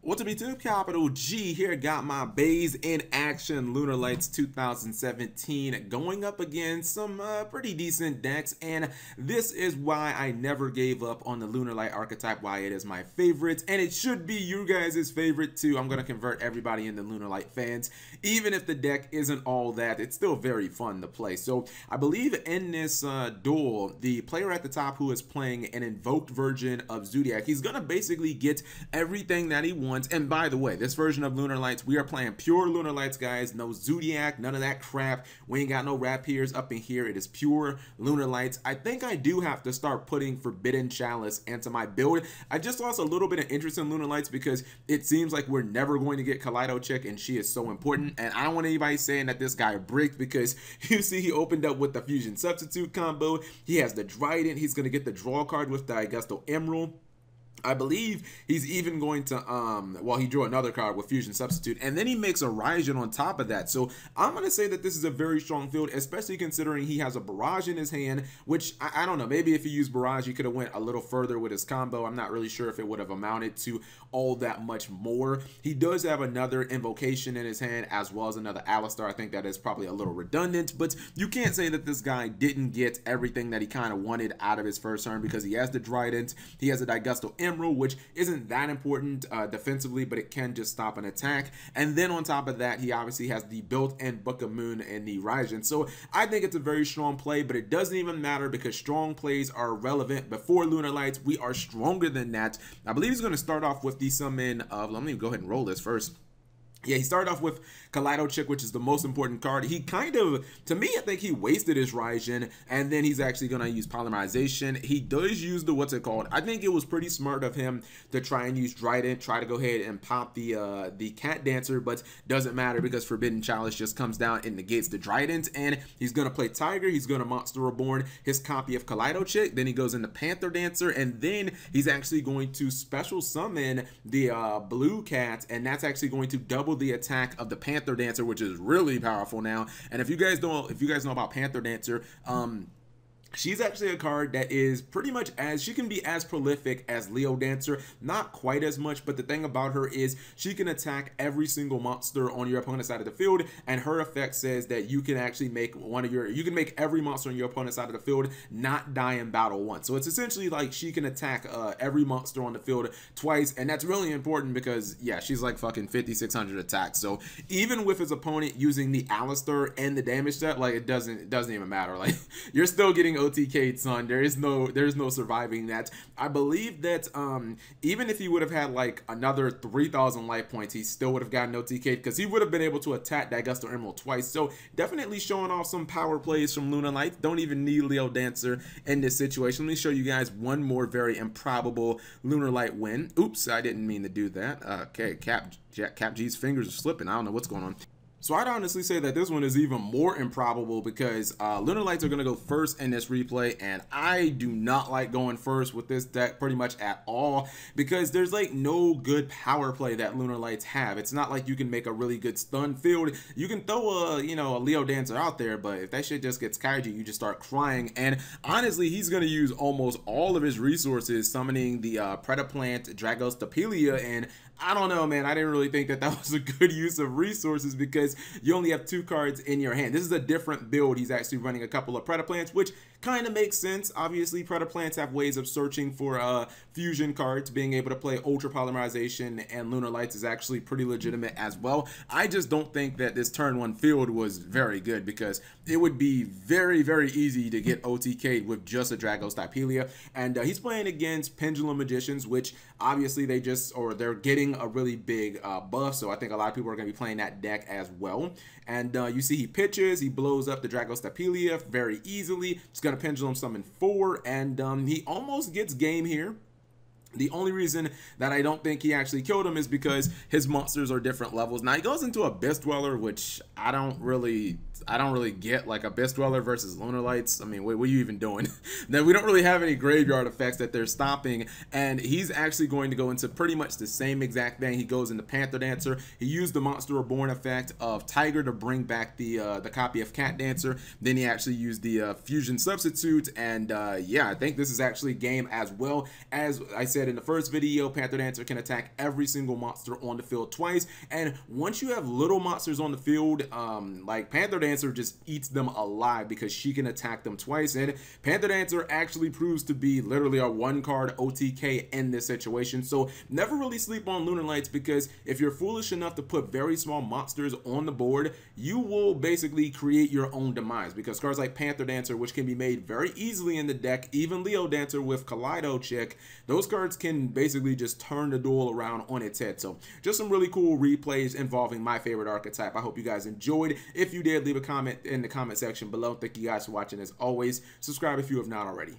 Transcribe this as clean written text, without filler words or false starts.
What's up YouTube, Capital G here, got my bays in action, Lunalights 2017, going up against some pretty decent decks, and this is why I never gave up on the Lunalight archetype, why it is my favorite, and it should be you guys' favorite too. I'm going to convert everybody into Lunalight fans. Even if the deck isn't all that, it's still very fun to play. So I believe in this duel, the player at the top who is playing an invoked version of Zodiac, he's going to basically get everything that he wants. And by the way, this version of Lunalights, we are playing pure Lunalights, guys. No Zodiac, none of that crap. We ain't got no rapiers up in here. It is pure Lunalights. I think I do have to start putting Forbidden Chalice into my build. I just lost a little bit of interest in Lunalights because it seems like we're never going to get Kaleido Chick, and she is so important. And I don't want anybody saying that this guy bricked, because you see he opened up with the Fusion Substitute combo. He has the Trident. He's going to get the draw card with the Augusto Emerald. I believe he's even going to, well, he drew another card with Fusion Substitute, and then he makes a Raijin on top of that. So I'm going to say that this is a very strong field, especially considering he has a Barrage in his hand, which I don't know, maybe if he used Barrage, he could have went a little further with his combo. I'm not really sure if it would have amounted to all that much more. He does have another Invocation in his hand, as well as another Alistar. I think that is probably a little redundant, but you can't say that this guy didn't get everything that he kind of wanted out of his first turn, because he has the Trident, he has a Augusto Emerald, which isn't that important defensively, but it can just stop an attack. And then on top of that, he obviously has the built-in Book of Moon and the Raijin. So I think it's a very strong play, but it doesn't even matter because strong plays are relevant. Before Lunalights, we are stronger than that. I believe he's going to start off with the summon of, let me go ahead and roll this first. Yeah, he started off with Kaleido Chick, which is the most important card. He kind of, to me, I think he wasted his Raijin, and then he's actually going to use Polymerization. He does use the, what's it called? I think it was pretty smart of him to try and use Trident, try to go ahead and pop the Cat Dancer, but doesn't matter because Forbidden Chalice just comes down and negates the Trident, and he's going to play Tiger. He's going to Monster Reborn his copy of Kaleido Chick, then he goes into Panther Dancer, and then he's actually going to special summon the Blue Cat, and that's actually going to double the attack of the Panther Dancer, which is really powerful now. And if you guys know about Panther Dancer, she's actually a card that is pretty much she can be as prolific as Leo Dancer, not quite as much, but the thing about her is she can attack every single monster on your opponent's side of the field, and her effect says that you can actually make you can make every monster on your opponent's side of the field not die in battle once. So it's essentially like she can attack every monster on the field twice, and that's really important because, yeah, she's like fucking 5,600 attacks. So even with his opponent using the Alistar and the damage set, like it doesn't even matter. Like you're still getting OTK'd, son. There's no surviving that. I believe that even if he would have had like another 3,000 life points, he still would have gotten OTK'd because he would have been able to attack that Augusto Emerald twice. So definitely showing off some power plays from Lunalights. Don't even need Leo Dancer in this situation. Let me show you guys one more very improbable Lunalight win. Oops, I didn't mean to do that. Okay, Cap G's fingers are slipping. I don't know what's going on. So I'd honestly say that this one is even more improbable because Lunalights are going to go first in this replay, and I do not like going first with this deck pretty much at all because there's like no good power play that Lunalights have. It's not like you can make a really good stun field. You can throw a Leo Dancer out there, but if that shit just gets Kaiju, you just start crying. And honestly, he's going to use almost all of his resources summoning the Predaplant, Dragos, Dp-Ygo, and I don't know, man. I didn't really think that was a good use of resources because you only have 2 cards in your hand. This is a different build. He's actually running a couple of Predaplants, which kind of makes sense. Obviously, Predaplants have ways of searching for fusion cards. Being able to play Ultra Polymerization and Lunalights is actually pretty legitimate as well. I just don't think that this turn 1 field was very good because it would be very, very easy to get OTK'd with just a Dragos Dp-Ygo. And he's playing against Pendulum Magicians, which obviously they're getting a really big buff. So I think a lot of people are going to be playing that deck as well. And you see he pitches, he blows up the Dragos Dp-Ygo very easily. He's going to Pendulum Summon 4, and he almost gets game here. The only reason that I don't think he actually killed him is because his monsters are different levels. Now he goes into Abyss Dweller, which I don't really get, like Abyss Dweller versus Lunalights. I mean, what are you even doing? Then we don't really have any graveyard effects that they're stopping, and he's actually going to go into pretty much the same exact thing. He goes into Panther Dancer. He used the Monster Reborn effect of Tiger to bring back the copy of Cat Dancer. Then he actually used the Fusion Substitute, and yeah, I think this is actually game as well. As I said said in the first video, Panther Dancer can attack every single monster on the field twice, and once you have little monsters on the field, like Panther Dancer just eats them alive because she can attack them twice, and Panther Dancer actually proves to be literally a one-card OTK in this situation. So never really sleep on Lunalights, because if you're foolish enough to put very small monsters on the board, you will basically create your own demise, because cards like Panther Dancer, which can be made very easily in the deck, even Leo Dancer with Kaleido Chick, those cards can basically just turn the duel around on its head. So just some really cool replays involving my favorite archetype. I hope you guys enjoyed. If you did, leave a comment in the comment section below. Thank you guys for watching. As always, subscribe if you have not already.